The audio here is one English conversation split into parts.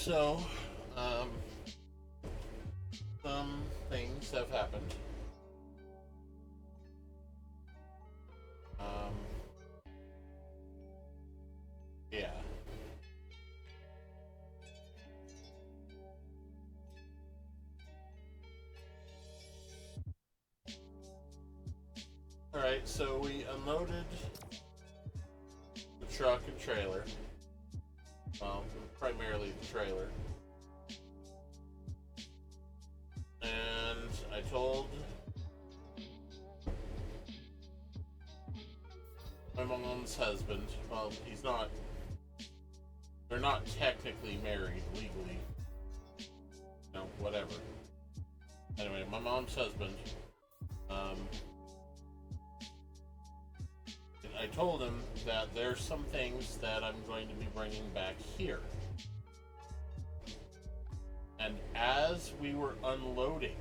So, um, some things have happened. Um, yeah. Alright, so we unloaded the truck and trailer. Well, primarily the trailer. And I told my mom's husband, well, they're not technically married legally. No, whatever. Anyway, my mom's husband, um, I told him that there's some things that I'm going to be bringing back here. And as we were unloading,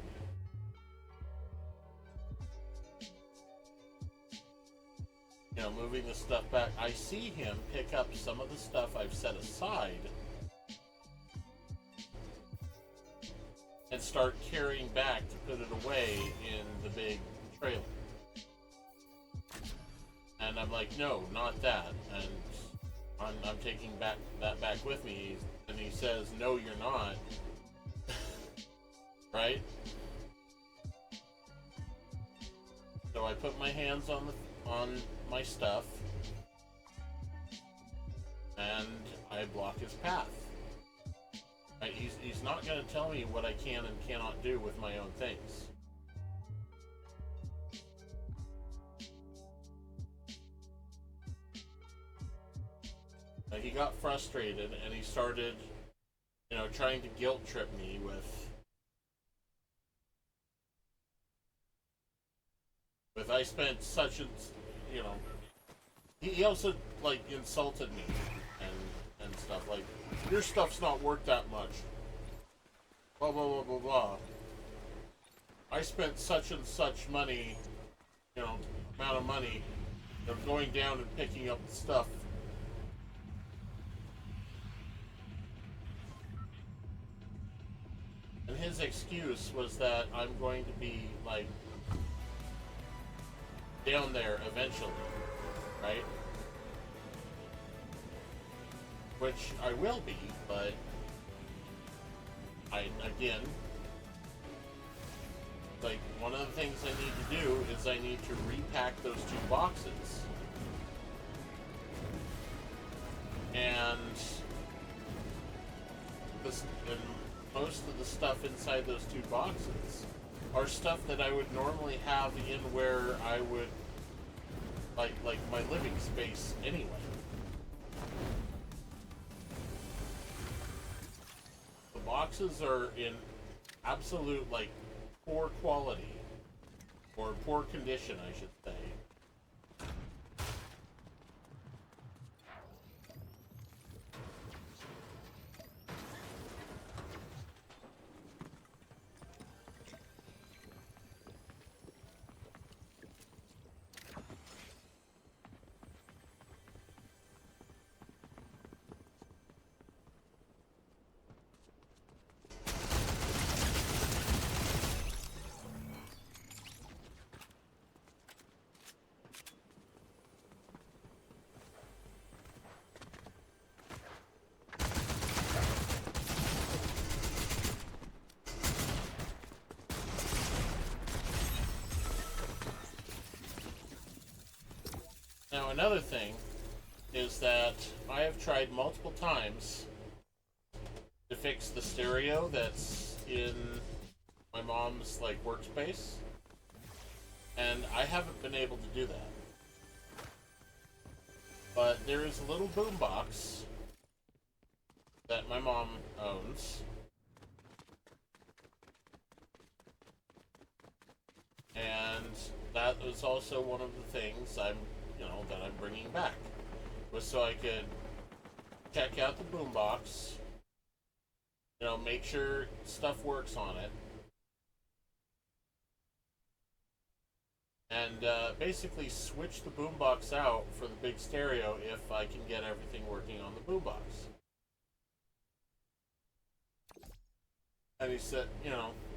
moving the stuff back, I see him pick up some of the stuff I've set aside and start carrying back to put it away in the big trailer. And I'm like, no, not that. And I'm taking that back with me. And he says, no, you're not. Right? So I put my hands on my stuff, and I block his path. Right? He's not going to tell me what I can and cannot do with my own things. He got frustrated and he started, trying to guilt trip me with I spent such a, you know, he also like insulted me and stuff like your stuff's not worth that much. Blah blah blah blah blah. I spent such and such money, amount of money, going down and picking up the stuff. And his excuse was that I'm going to be like down there eventually, right? Which I will be, but again, like one of the things I need to do is I need to repack those two boxes. And most of the stuff inside those two boxes are stuff that I would normally have in where I would like my living space anyway. The boxes are in absolute like poor quality or poor condition, I should say. Now, another thing is that I have tried multiple times to fix the stereo that's in my mom's like workspace, and I haven't been able to do that. But there is a little boombox that my mom owns, and that was also one of the things that I'm bringing back, was so I could check out the boombox, make sure stuff works on it, and basically switch the boombox out for the big stereo if I can get everything working on the boombox. And he said,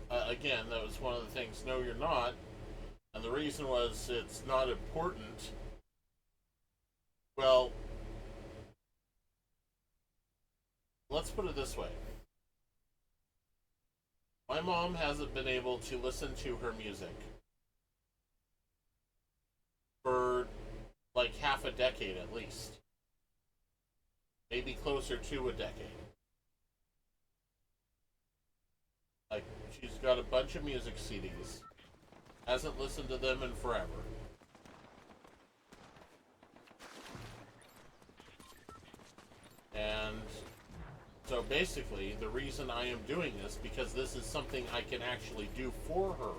again, that was one of the things. No, you're not. And the reason was it's not important. Well, let's put it this way. My mom hasn't been able to listen to her music for like half a decade at least. Maybe closer to a decade. Like, she's got a bunch of music CDs. Hasn't listened to them in forever. And so basically, the reason I am doing this, because this is something I can actually do for her.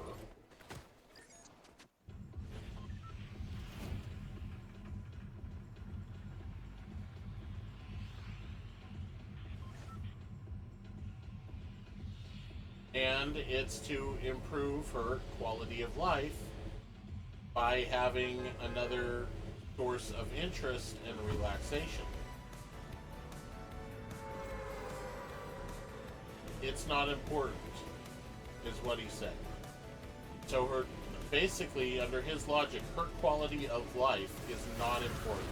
And it's to improve her quality of life by having another source of interest and relaxation. It's not important, is what he said. So her, basically, under his logic, her quality of life is not important.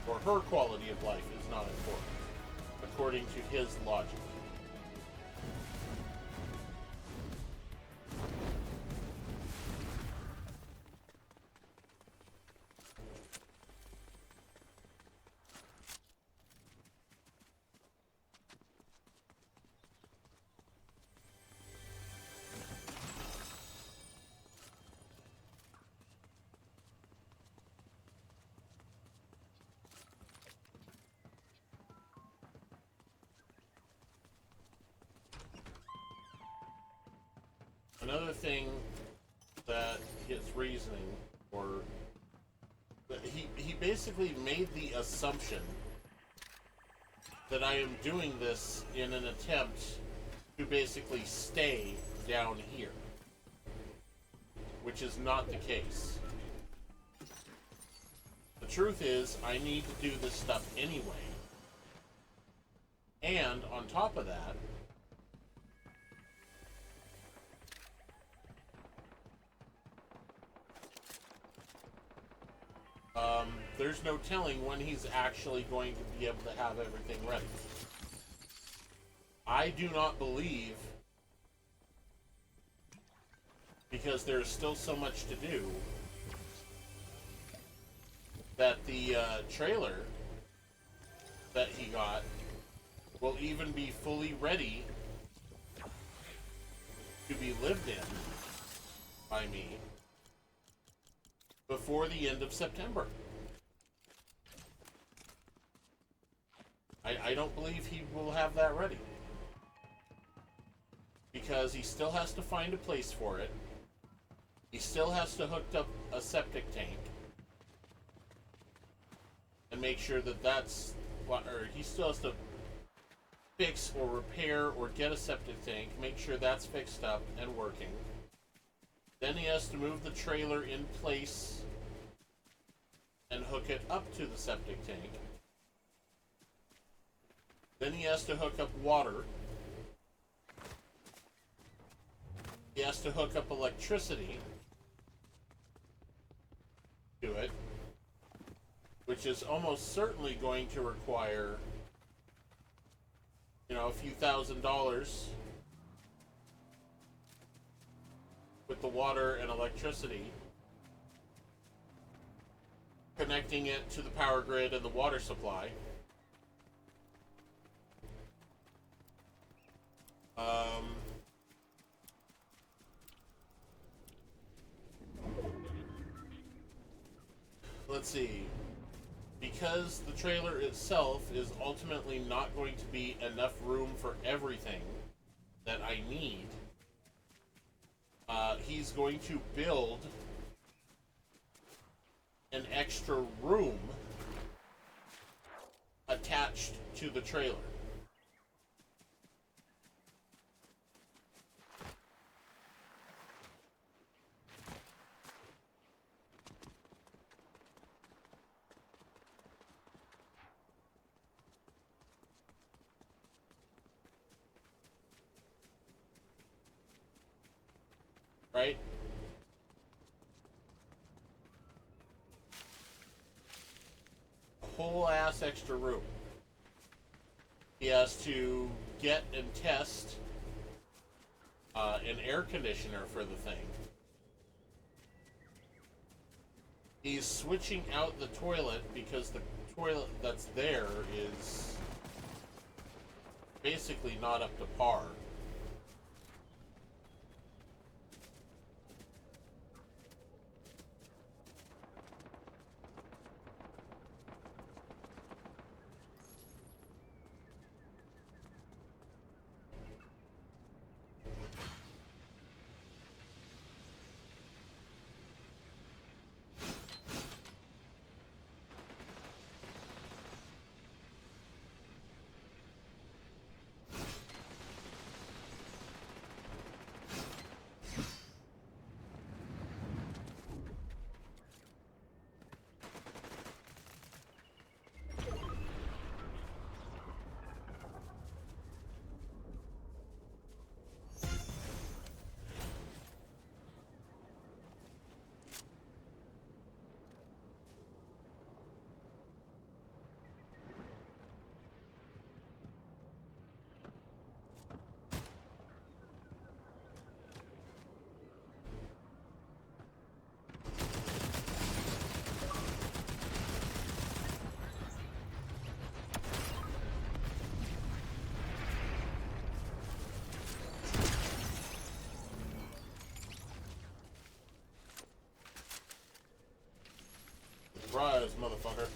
Or her quality of life is not important, according to his logic. Another thing that his reasoning, or he basically made the assumption that I am doing this in an attempt to basically stay down here, which is not the case. The truth is, I need to do this stuff anyway. And on top of that, there's no telling when he's actually going to be able to have everything ready. I do not believe, because there's still so much to do, that the trailer that he got will even be fully ready to be lived in by me before the end of September. I don't believe he will have that ready. Because he still has to find a place for it. He still has to hook up a septic tank. And make sure that that's... or he still has to fix or repair or get a septic tank. Make sure that's fixed up and working. Then he has to move the trailer in place and hook it up to the septic tank. Then he has to hook up water. He has to hook up electricity to it, which is almost certainly going to require, a few $1,000s with the water and electricity, connecting it to the power grid and the water supply. Let's see. Because the trailer itself is ultimately not going to be enough room for everything that I need, he's going to build an extra room attached to the trailer. right? A whole ass extra room. He has to get and test an air conditioner for the thing. He's switching out the toilet because the toilet that's there is basically not up to par. Rise, motherfucker.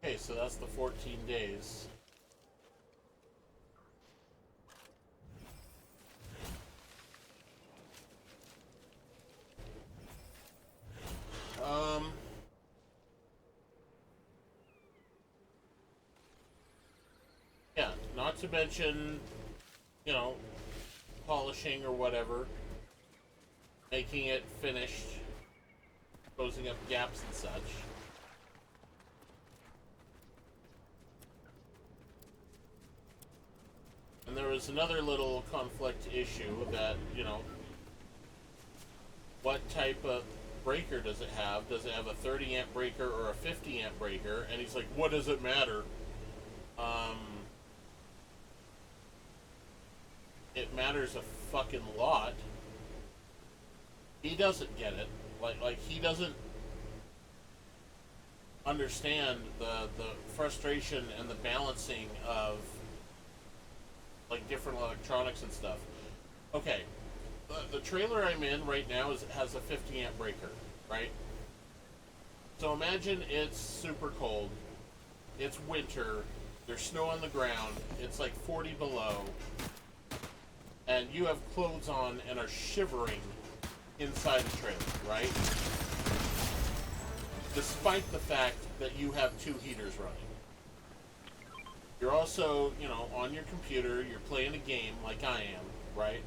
Okay, so that's the 14 days. Yeah, not to mention, you know, polishing or whatever, making it finished, closing up gaps and such. And there was another little conflict issue that, you know, what type of breaker does it have? Does it have a 30 amp breaker or a 50 amp breaker? And he's like, what does it matter? It matters a fucking lot. He doesn't get it. Like he doesn't understand the frustration and the balancing of like different electronics and stuff. Okay, the trailer I'm in right now has a 50 amp breaker, right? So imagine it's super cold, it's winter, there's snow on the ground, it's like 40 below, and you have clothes on and are shivering inside the trailer, right? Despite the fact that you have two heaters running. You're also, you know, on your computer, you're playing a game like I am, right?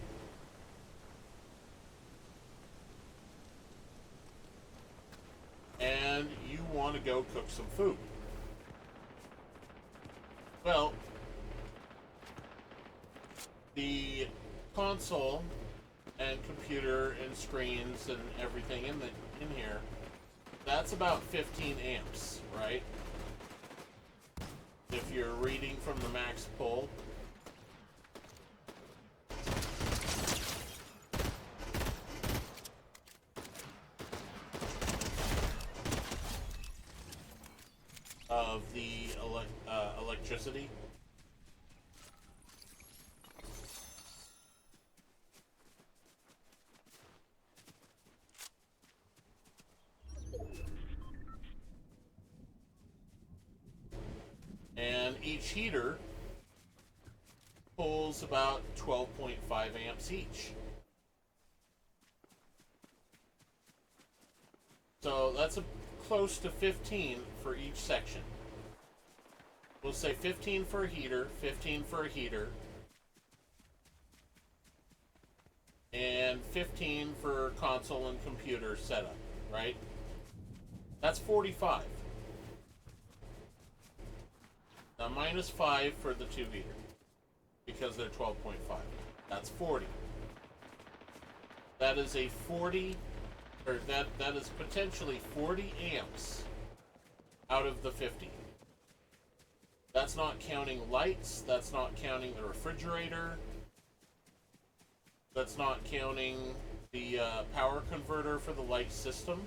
And you want to go cook some food. Well, the console and computer and screens and everything in here, that's about 15 amps, right? If you're reading from the max pull. Of the electricity. And each heater pulls about 12.5 amps each. So that's close to 15 for each section. We'll say 15 for a heater, 15 for a heater, and 15 for console and computer setup, right? That's 45. a -5 for the 2-liter because they're 12.5. That's 40. That is a 40, or that is potentially 40 amps out of the 50. That's not counting lights. That's not counting the refrigerator. That's not counting the power converter for the light system.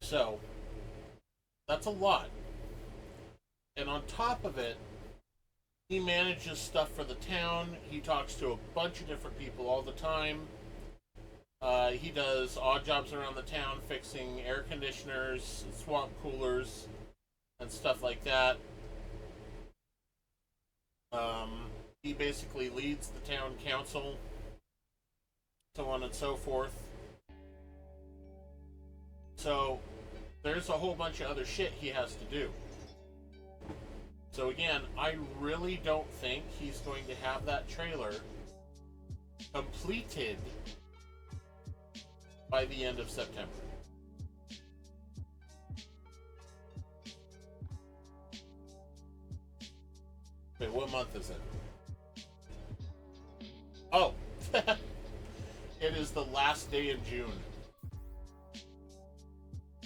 So, that's a lot. And on top of it, he manages stuff for the town. He talks to a bunch of different people all the time. He does odd jobs around the town, fixing air conditioners, swamp coolers, and stuff like that. He basically leads the town council, so on and so forth. So, there's a whole bunch of other shit he has to do. So again, I really don't think he's going to have that trailer completed by the end of September. Wait, what month is it? Oh, it is the last day in June,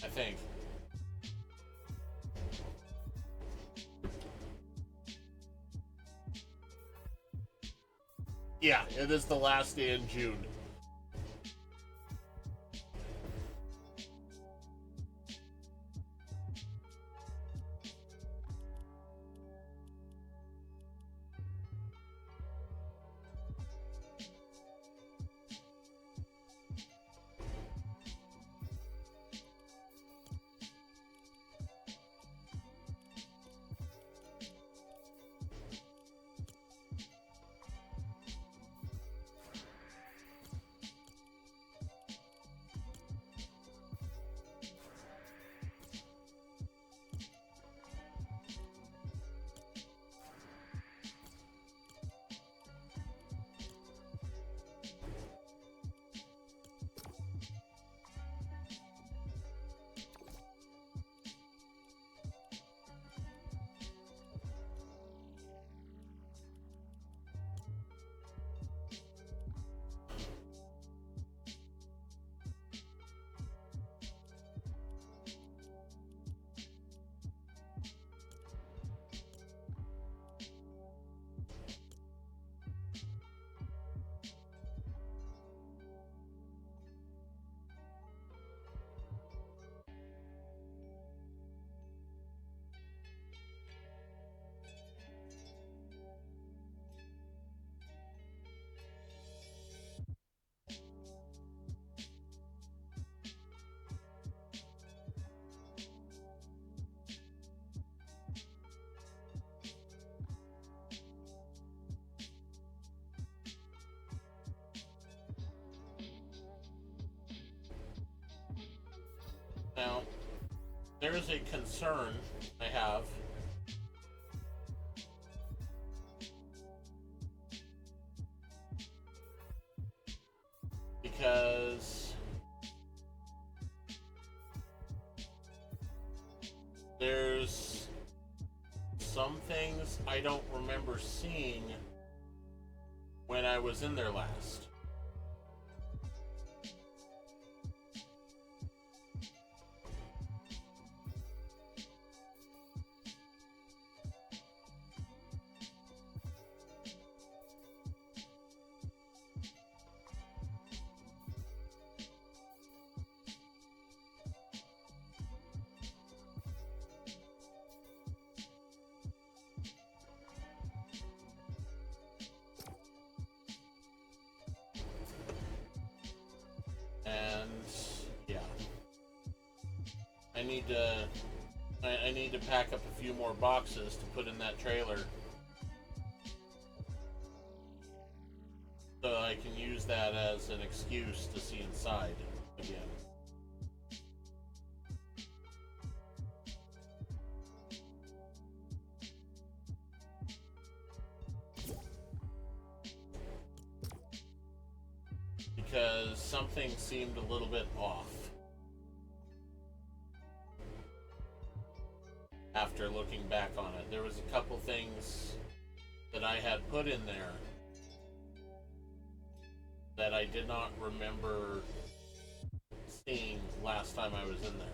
I think. Yeah, it is the last day in June. Now, there is a concern I have. Because there's some things I don't remember seeing when I was in there last. I need to I need to pack up a few more boxes to put in that trailer so I can use that as an excuse to see inside again. Because something seemed a little bit off after looking back on it. There was a couple things that I had put in there that I did not remember seeing last time I was in there.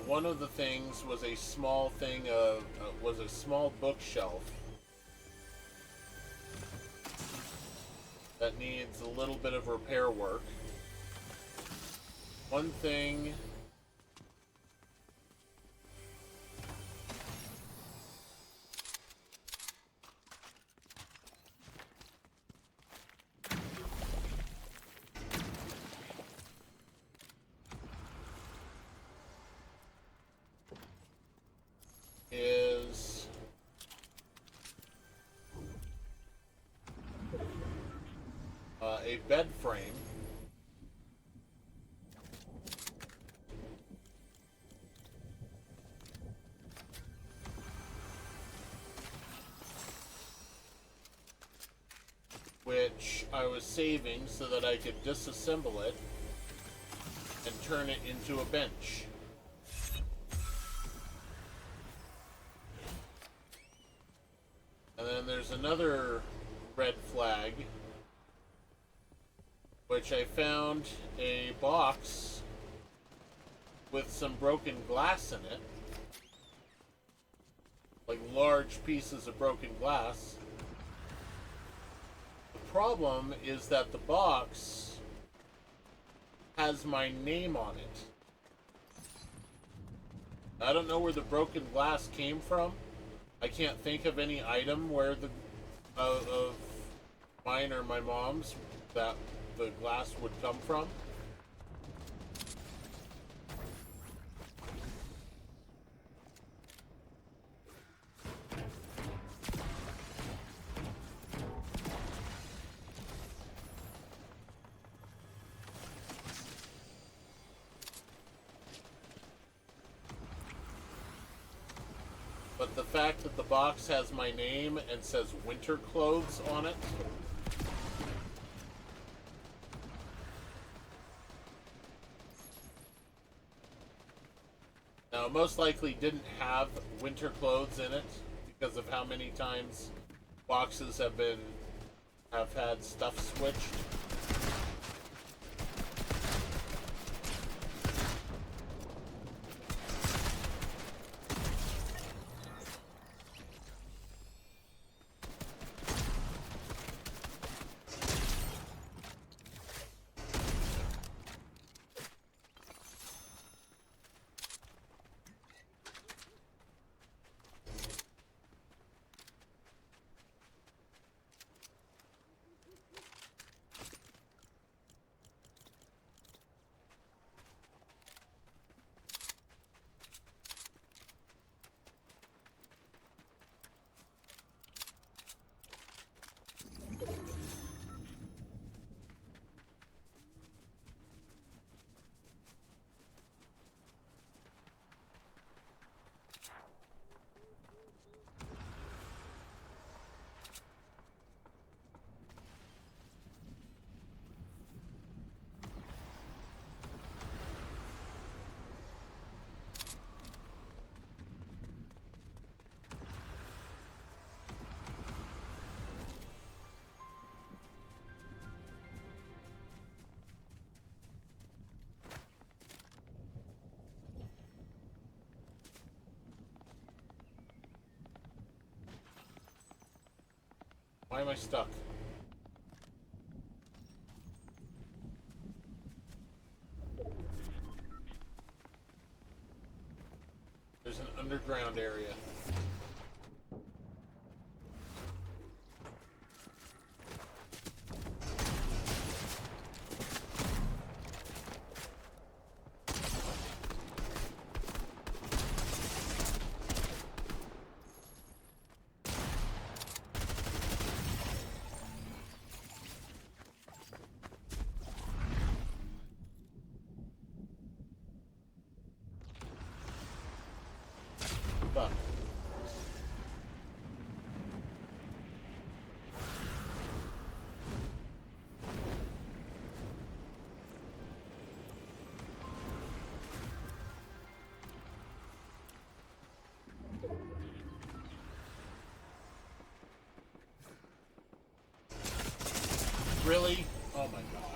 One of the things was a small thing of was a small bookshelf that needs a little bit of repair work. One thing is a bed frame which I was saving so that I could disassemble it and turn it into a bench. And then there's another red flag, which I found a box with some broken glass in it, like large pieces of broken glass. The problem is that the box has my name on it. I don't know where the broken glass came from. I can't think of any item where the of mine or my mom's that the glass would come from. But the fact that the box has my name and says winter clothes on it, now it most likely didn't have winter clothes in it because of how many times boxes have had stuff switched. Why am I stuck? There's an underground area. Fuck. Really? Oh my god.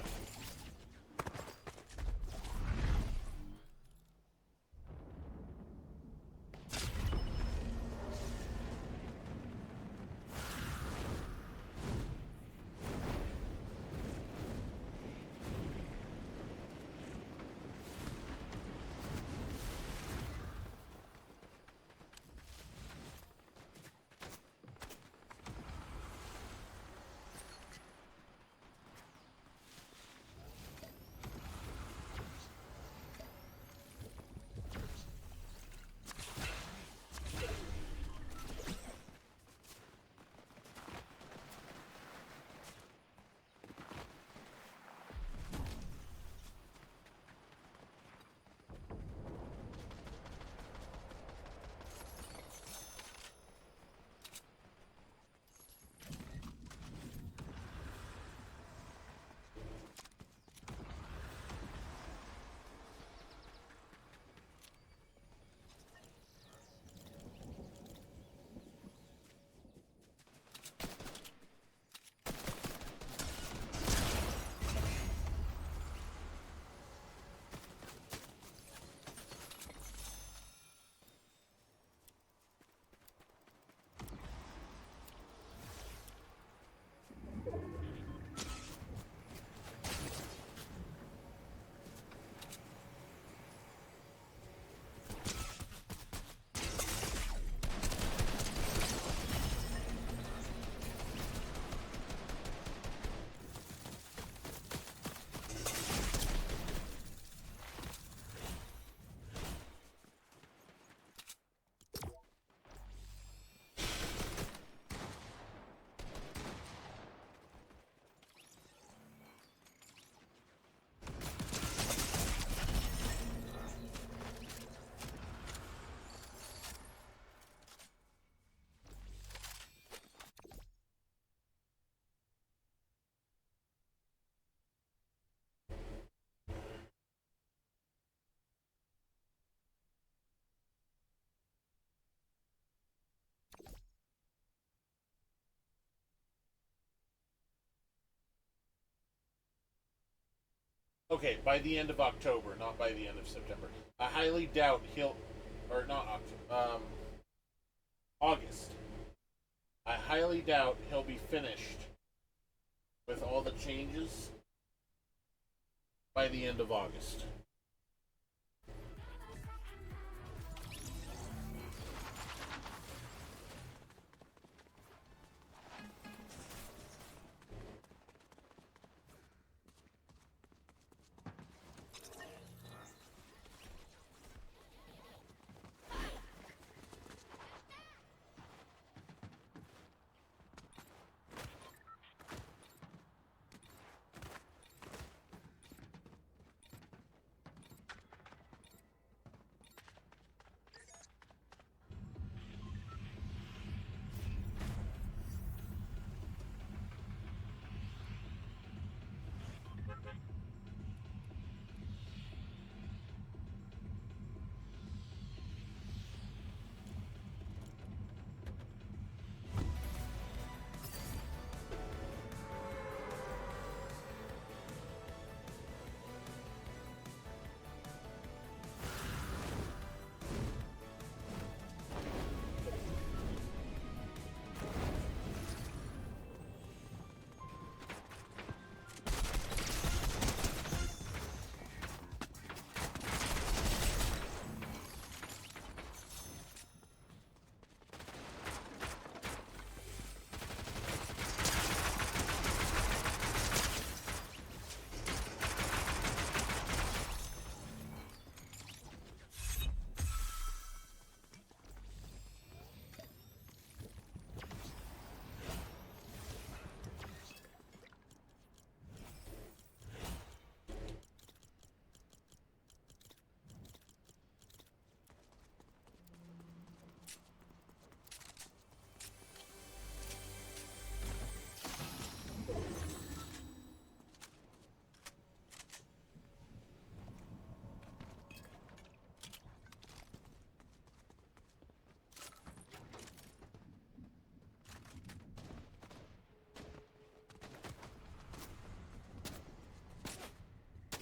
Okay, by the end of October, not by the end of September. I highly doubt he'll, or not October, August. I highly doubt he'll be finished with all the changes by the end of August.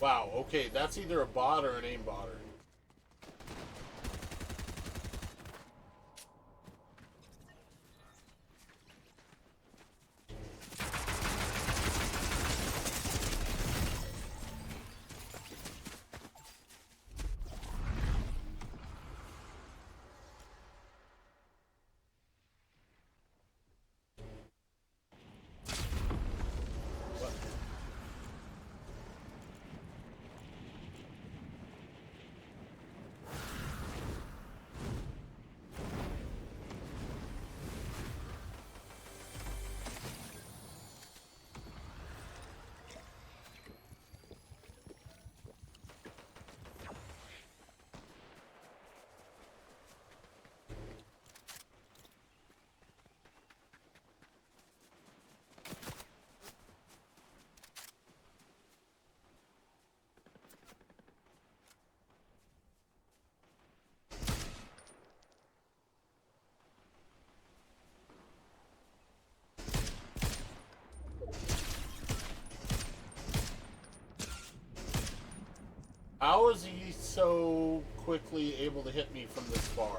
Wow, okay, that's either a bot or an aimbotter. How is he so quickly able to hit me from this far?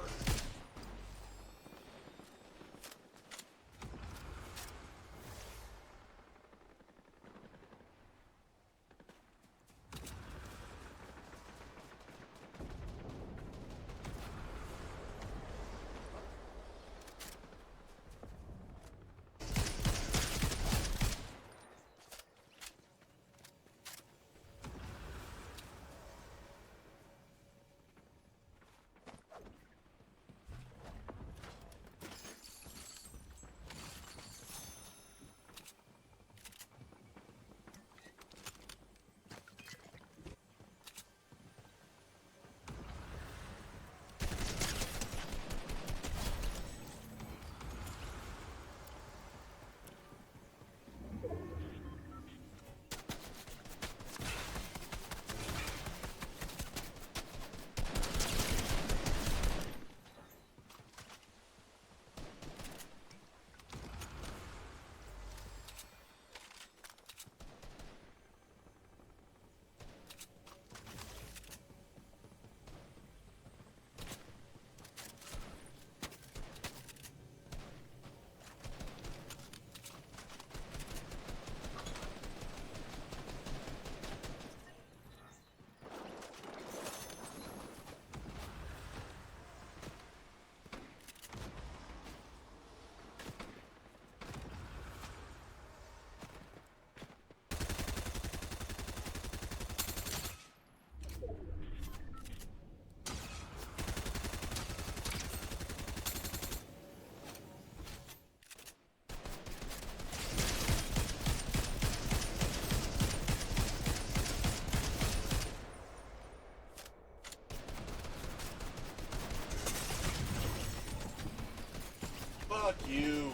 Fuck you.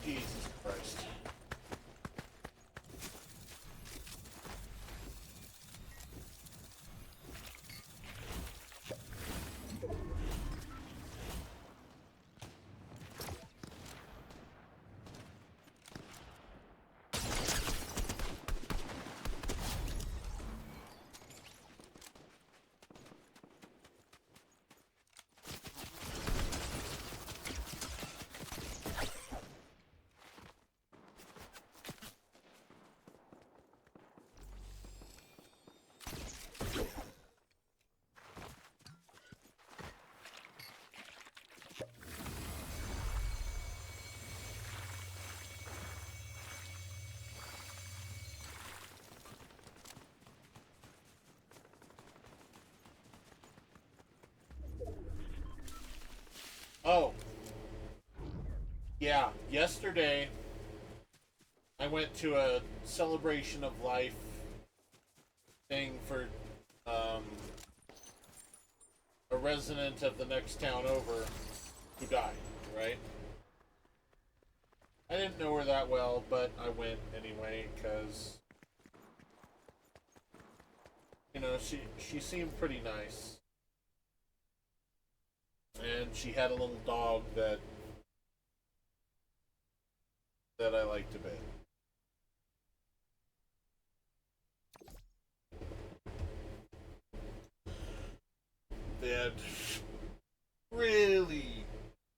Jesus Christ. Oh, yeah. Yesterday, I went to a celebration of life thing for um, a resident of the next town over who died, right? I didn't know her that well, but I went anyway because she seemed pretty nice, and she had a little dog that I liked a bit. They had really,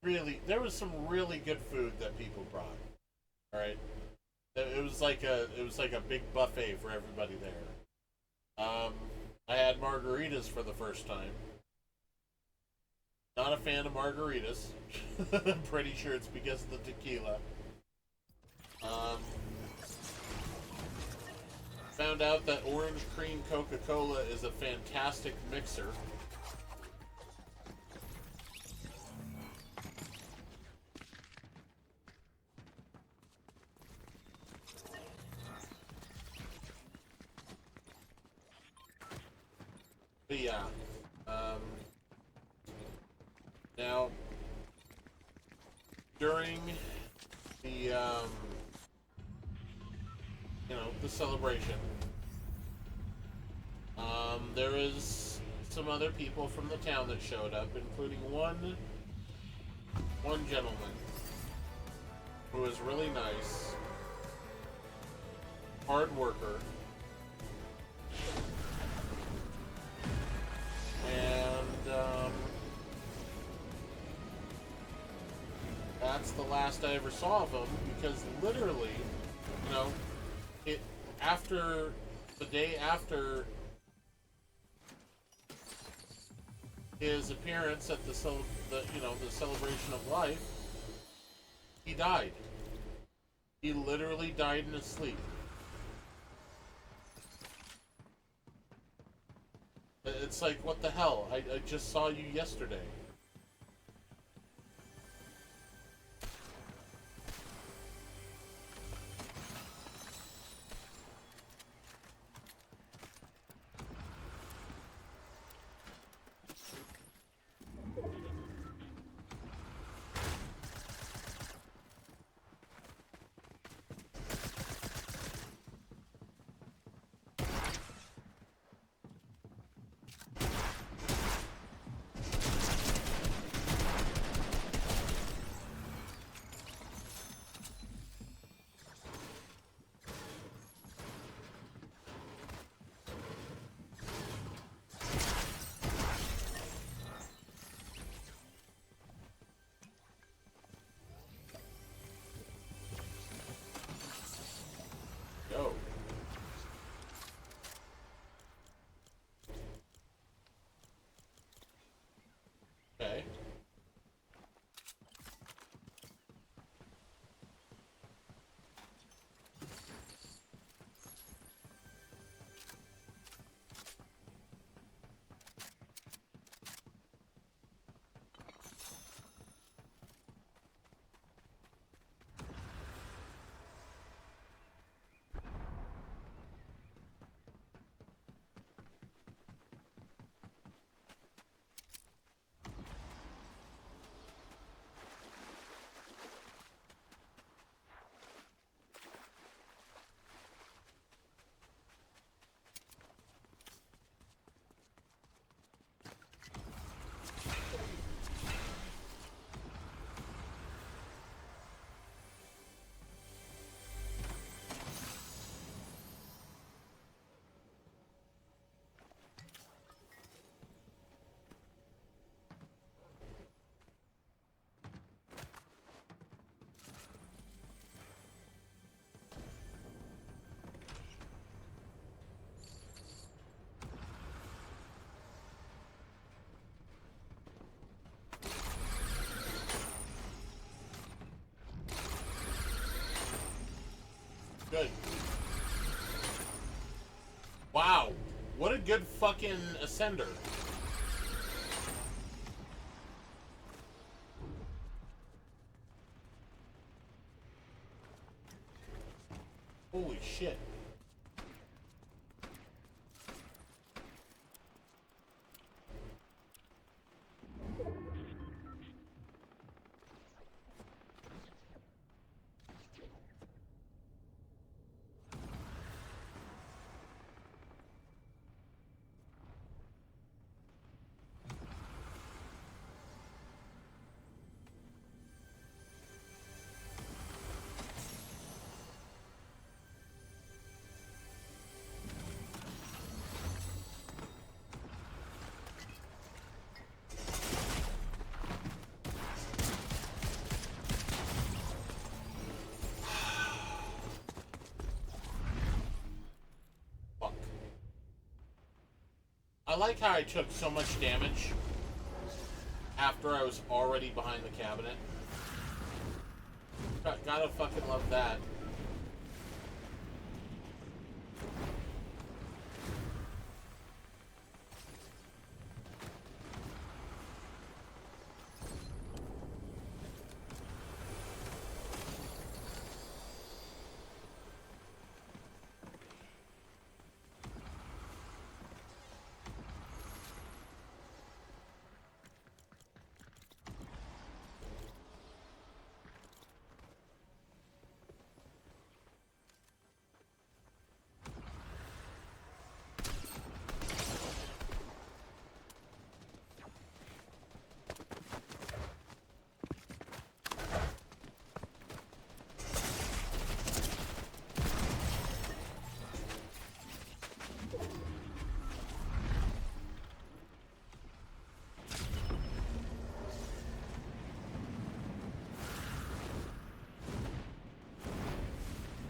really. There was some really good food that people brought. All right, it was like a big buffet for everybody there. I had margaritas for the first time. Not a fan of margaritas. I'm pretty sure it's because of the tequila. Um, Found out that orange cream Coca Cola is a fantastic mixer. But yeah, um, now during the the celebration, there was some other people from the town that showed up, including one gentleman who was really nice, hard worker, and that's the last I ever saw of him because literally, you know, it after the day after his appearance at the celebration of life, he died. He literally died in his sleep. It's like, what the hell? I just saw you yesterday. Yo. Okay. Good. Wow. What a good fucking ascender. Holy shit. Fuck. I like how I took so much damage after I was already behind the cabinet. Gotta fucking love that.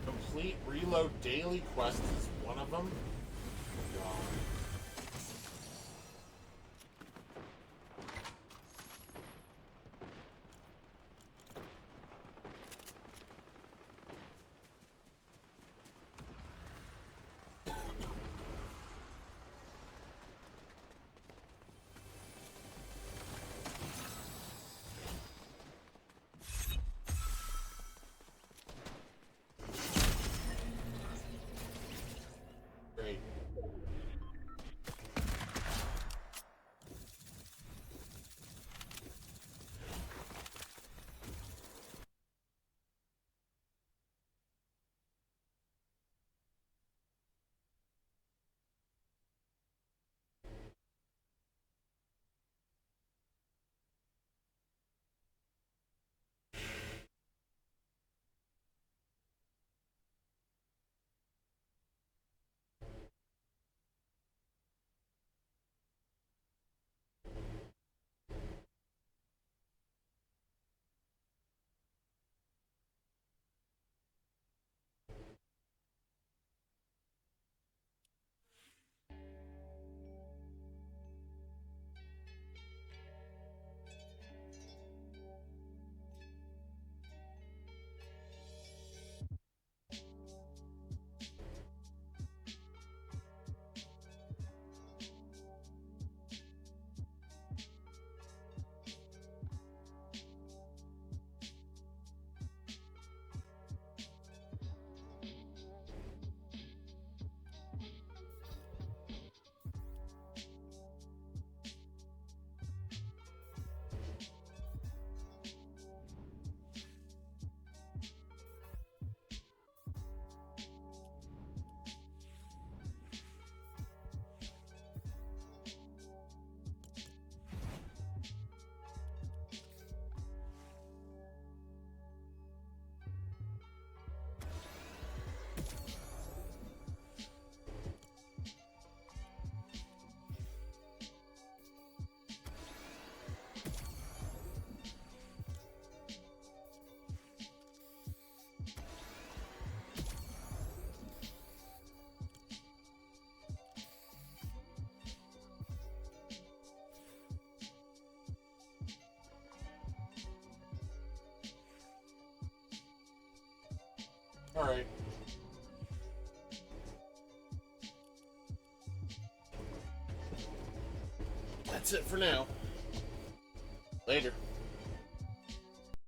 Complete reload daily quest is one of them. God. Alright. That's it for now. Later.